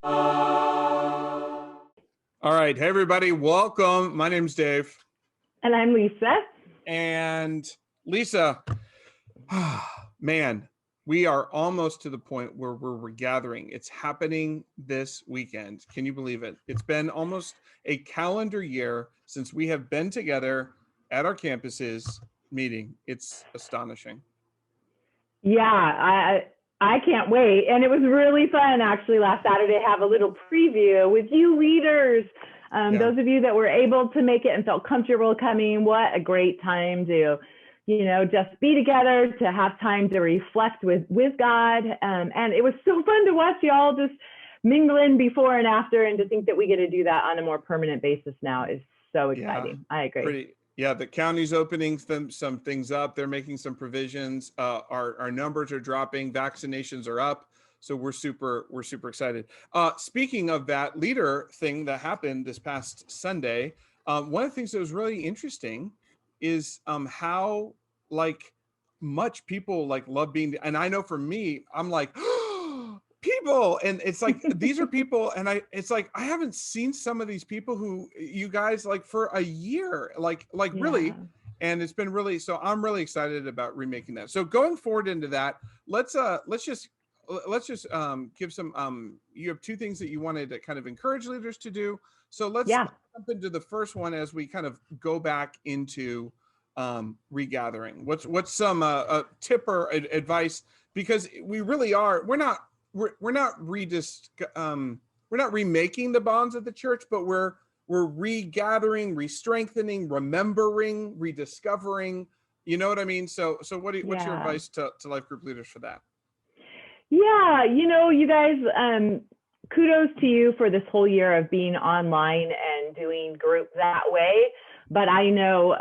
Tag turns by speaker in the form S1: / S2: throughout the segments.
S1: All right. Hey, everybody. Welcome. My name's Dave.
S2: And I'm Lisa.
S1: And Lisa, man, we are almost to the point where we're regathering. It's happening this weekend. Can you believe it? It's been almost a calendar year since we have been together at our campuses meeting. It's astonishing.
S2: Yeah, I can't wait. And it was really fun actually last Saturday to have a little preview with you leaders. Those of you that were able to make it and felt comfortable coming, what a great time to, just be together, to have time to reflect with God. And it was so fun to watch you all just mingle in before and after, and to think that we get to do that on a more permanent basis now is so exciting. I agree.
S1: The county's opening some things up. They're making some provisions. Our numbers are dropping. Vaccinations are up. So we're super excited. Speaking of that leader thing that happened this past Sunday, one of the things that was really interesting is how much people love being. And I know for me, I'm like, people, and it's like these are people, and I haven't seen some of these people who you guys for a year, really, and it's been really, so I'm really excited about remaking that. So going forward into that, let's just give some you have two things that you wanted to kind of encourage leaders to do. So let's jump into the first one as we kind of go back into regathering. What's some tip or advice, because we really are, we're not remaking the bonds of the church, but we're regathering, re-strengthening, remembering, rediscovering. You know what I mean? So what's your advice to life group leaders for that?
S2: Yeah, you guys, kudos to you for this whole year of being online and doing group that way. But I know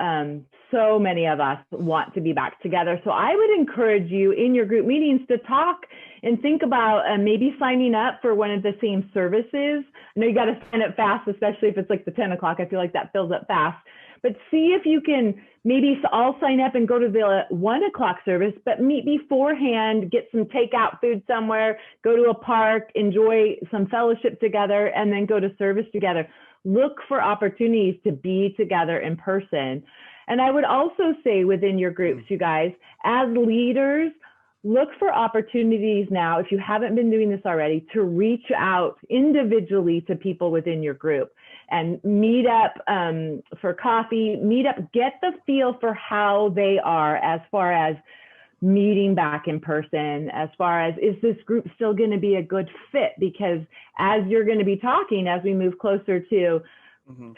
S2: so many of us want to be back together. So I would encourage you in your group meetings to talk and think about maybe signing up for one of the same services. I know you got to sign up fast, especially if it's the 10 o'clock. I feel like that fills up fast. But see if you can maybe all sign up and go to the 1 o'clock service, but meet beforehand, get some takeout food somewhere, go to a park, enjoy some fellowship together, and then go to service together. Look for opportunities to be together in person. And I would also say within your groups, you guys, as leaders, look for opportunities now, if you haven't been doing this already, to reach out individually to people within your group and meet up for coffee, get the feel for how they are as far as meeting back in person, as far as, is this group still going to be a good fit? Because as you're going to be talking, as we move closer to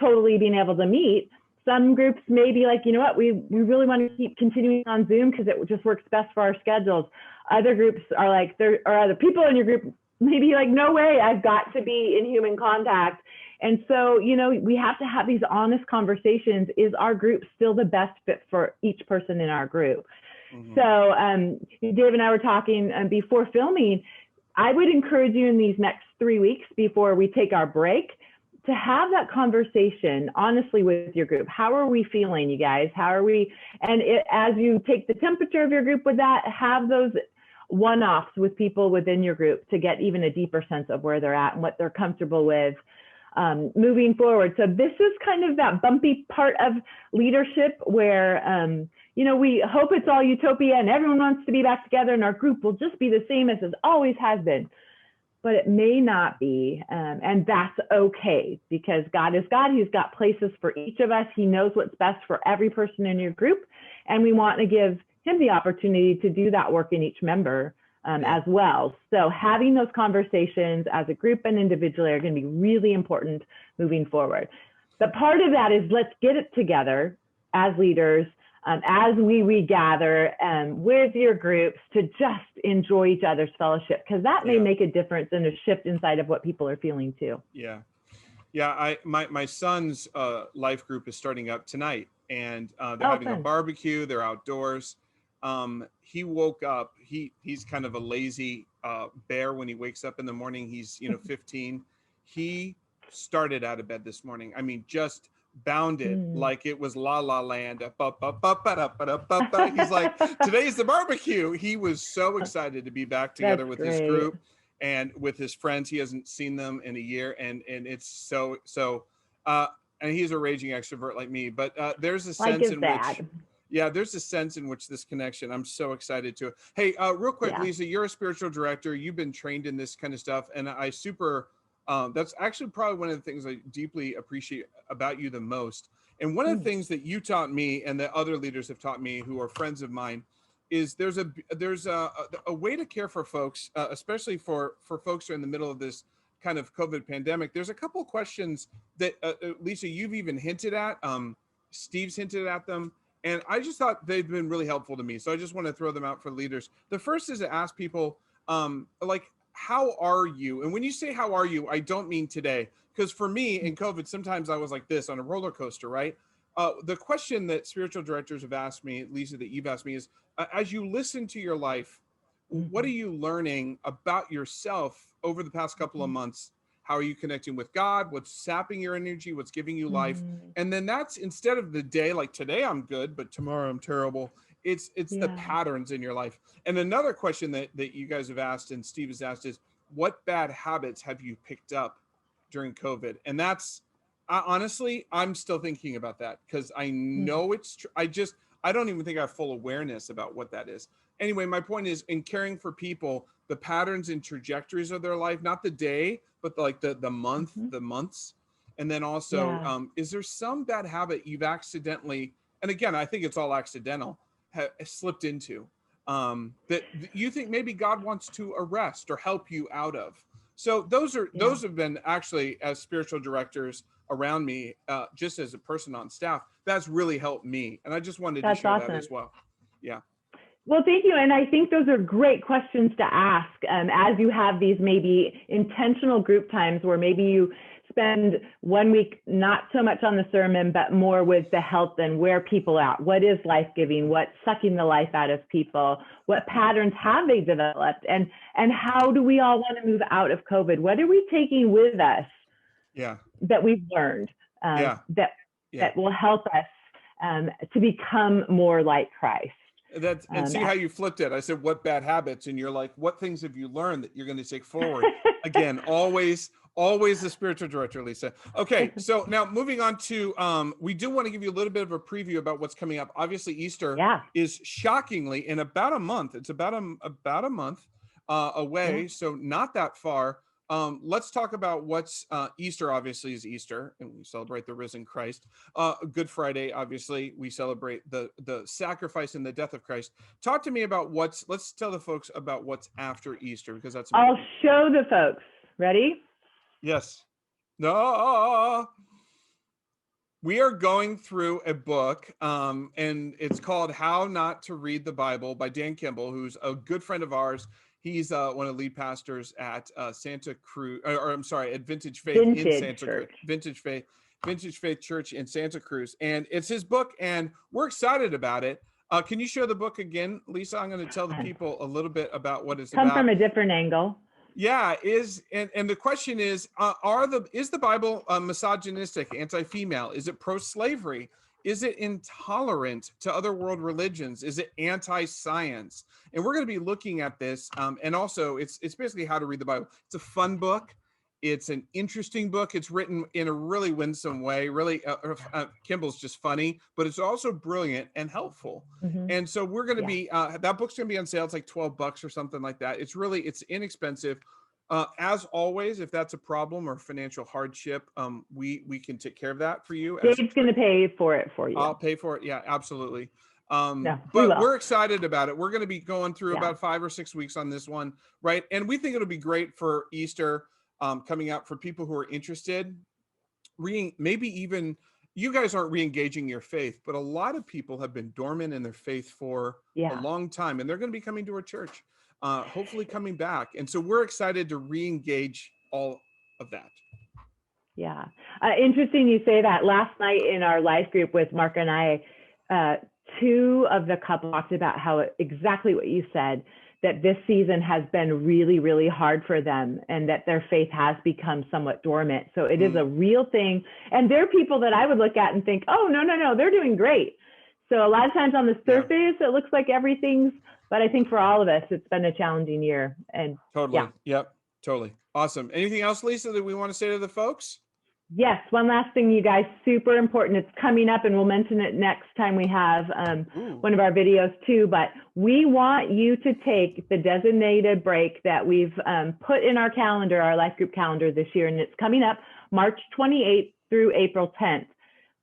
S2: totally being able to meet, some groups may be like, you know what, we really want to keep continuing on Zoom because it just works best for our schedules. Other groups are like, there are other people in your group maybe like, no way, I've got to be in human contact. And so, we have to have these honest conversations. Is our group still the best fit for each person in our group? So Dave and I were talking before filming. I would encourage you in these next 3 weeks before we take our break to have that conversation honestly with your group. How are we feeling, you guys? How are we? And as you take the temperature of your group with that, have those one-offs with people within your group to get even a deeper sense of where they're at and what they're comfortable with moving forward. So this is kind of that bumpy part of leadership where, we hope it's all utopia and everyone wants to be back together and our group will just be the same as it always has been. But it may not be, and that's okay, because God is God. He's got places for each of us. He knows what's best for every person in your group, and we want to give him the opportunity to do that work in each member as well. So having those conversations as a group and individually are going to be really important moving forward. But part of that is, let's get it together as leaders, as we regather with your groups to just enjoy each other's fellowship, because that may make a difference and a shift inside of what people are feeling too.
S1: My son's life group is starting up tonight, and they're having a barbecue. They're outdoors. He woke up, he's kind of a lazy bear when he wakes up in the morning. He's 15. He started out of bed this morning. I mean, just bounded like it was La La Land. He's like, today's the barbecue. He was so excited to be back together with his group. and with his friends. He hasn't seen them in a year, and it's and he's a raging extrovert like me, but there's a
S2: Like
S1: sense
S2: his
S1: in which,
S2: dad.
S1: yeah, there's a sense in which this connection, I'm so excited to. Hey, real quick,
S2: Yeah.
S1: Lisa, you're a spiritual director. You've been trained in this kind of stuff. And that's actually probably one of the things I deeply appreciate about you the most. And one of the things that you taught me and that other leaders have taught me who are friends of mine is there's a way to care for folks, especially for folks who are in the middle of this kind of COVID pandemic. There's a couple of questions that Lisa, you've even hinted at. Steve's hinted at them, and I just thought they've been really helpful to me. So I just want to throw them out for leaders. The first is to ask people, like, how are you? And when you say how are you, I don't mean today, because for me in COVID, sometimes I was like this on a roller coaster, right? The question that spiritual directors have asked me, Lisa, that you've asked me is, as you listen to your life, what are you learning about yourself over the past couple of months? How are you connecting with God? What's sapping your energy? What's giving you life? And then that's, instead of the day, like today I'm good, but tomorrow I'm terrible. It's the patterns in your life. And another question that you guys have asked and Steve has asked is, what bad habits have you picked up during COVID? And that's, honestly, I'm still thinking about that, because I know it's true. I don't even think I have full awareness about what that is. Anyway, my point is, in caring for people, the patterns and trajectories of their life, not the day, but like the month, the months. And then also, is there some bad habit you've accidentally, and again, I think it's all accidental, slipped into, that you think maybe God wants to arrest or help you out of? So those have been, actually, as spiritual directors around me, just as a person on staff, that's really helped me. And I just wanted to share that as well. Yeah.
S2: Well, thank you. And I think those are great questions to ask as you have these maybe intentional group times where maybe you spend 1 week not so much on the sermon, but more with the health and where people are. What is life-giving? What's sucking the life out of people? What patterns have they developed? And how do we all want to move out of COVID? What are we taking with us that we've learned that will help us to become more like Christ?
S1: And see how you flipped it. I said, what bad habits? And you're like, what things have you learned that you're going to take forward? Again, always the spiritual director, Lisa. Okay, so now moving on to, we do want to give you a little bit of a preview about what's coming up. Obviously, Easter is shockingly in about a month. It's about a month away, so not that far. Let's talk about what's Easter. Obviously is Easter, and we celebrate the risen Christ. Good Friday, obviously, we celebrate the sacrifice and the death of Christ. Talk to me about let's tell the folks about what's after Easter, because that's important.
S2: I'll show the folks. Ready?
S1: Yes. No. We are going through a book, and it's called How Not to Read the Bible by Dan Kimball, who's a good friend of ours. He's one of the lead pastors at Santa Cruz, or I'm sorry, at Vintage Faith in Santa Cruz. Vintage Faith Church in Santa Cruz. And it's his book, and we're excited about it. Can you show the book again, Lisa? I'm going to tell the people a little bit about what it's about.
S2: Come from a different angle.
S1: Yeah, and the question is, is the Bible misogynistic, anti-female? Is it pro-slavery? Is it intolerant to other world religions? Is it anti-science? And we're going to be looking at this. And also, it's basically how to read the Bible. It's a fun book. It's an interesting book. It's written in a really winsome way. Really, Kimball's just funny, but it's also brilliant and helpful. And so we're going to be, that book's going to be on sale. It's like $12 or something like that. It's inexpensive. As always, if that's a problem or financial hardship, we can take care of that for you.
S2: Dave's going to pay for it for you.
S1: I'll pay for it. Yeah, absolutely. But we're excited about it. We're going to be going through about 5 or 6 weeks on this one, right? And we think it'll be great for Easter coming out for people who are interested. Maybe even, you guys aren't re-engaging your faith, but a lot of people have been dormant in their faith for a long time, and they're going to be coming to our church. Hopefully coming back. And so we're excited to re-engage all of that.
S2: Yeah. Interesting you say that. Last night in our life group with Mark and I, 2 of the couple talked about how exactly what you said, that this season has been really, really hard for them and that their faith has become somewhat dormant. So it is a real thing. And there are people that I would look at and think, oh, no, they're doing great. So a lot of times on the surface, it looks like everything's, but I think for all of us, it's been a challenging year. And
S1: totally. Yep. Totally. Awesome. Anything else, Lisa, that we want to say to the folks?
S2: Yes, one last thing, you guys, super important. It's coming up, and we'll mention it next time we have one of our videos too. But we want you to take the designated break that we've put in our calendar, our life group calendar this year, and it's coming up March 28th through April 10th.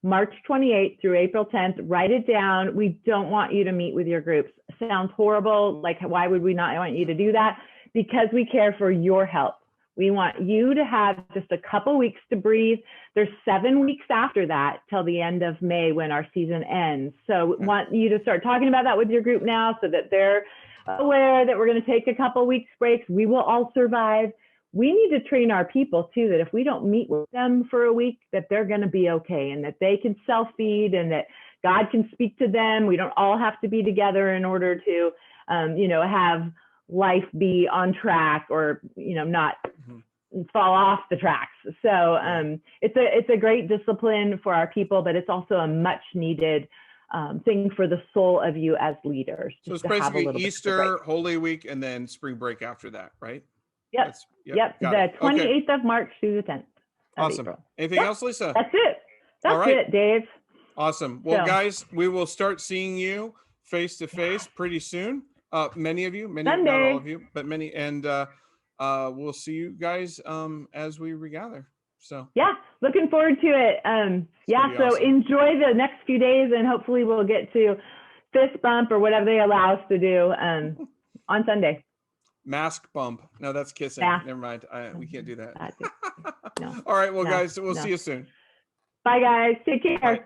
S2: March 28th through April 10th, write it down. We don't want you to meet with your groups. Sounds horrible. Like, why would we not want you to do that? Because we care for your health. We want you to have just a couple weeks to breathe. There's 7 weeks after that till the end of May when our season ends. So we want you to start talking about that with your group now so that they're aware that we're going to take a couple weeks breaks. We will all survive. We need to train our people too, that if we don't meet with them for a week, that they're going to be okay and that they can self-feed and that God can speak to them. We don't all have to be together in order to, have life be on track or, not fall off the tracks. So it's a great discipline for our people, but it's also a much needed thing for the soul of you as leaders.
S1: So it's basically Easter, Holy Week, and then spring break after that, right?
S2: Yep. The 28th of March through the 10th.
S1: Awesome.
S2: April.
S1: Anything else, Lisa?
S2: That's it. That's it, Dave.
S1: Awesome. Well, guys, we will start seeing you face to face pretty soon. Many of you, not all of you, but many. And we'll see you guys as we regather. So
S2: looking forward to it. So awesome. Enjoy the next few days, and hopefully we'll get to fist bump or whatever they allow us to do on Sunday.
S1: Mask bump. No, that's kissing. Never mind. We can't do that. No. All right. Well, guys, we'll see you soon.
S2: Bye, guys. Take care. Bye.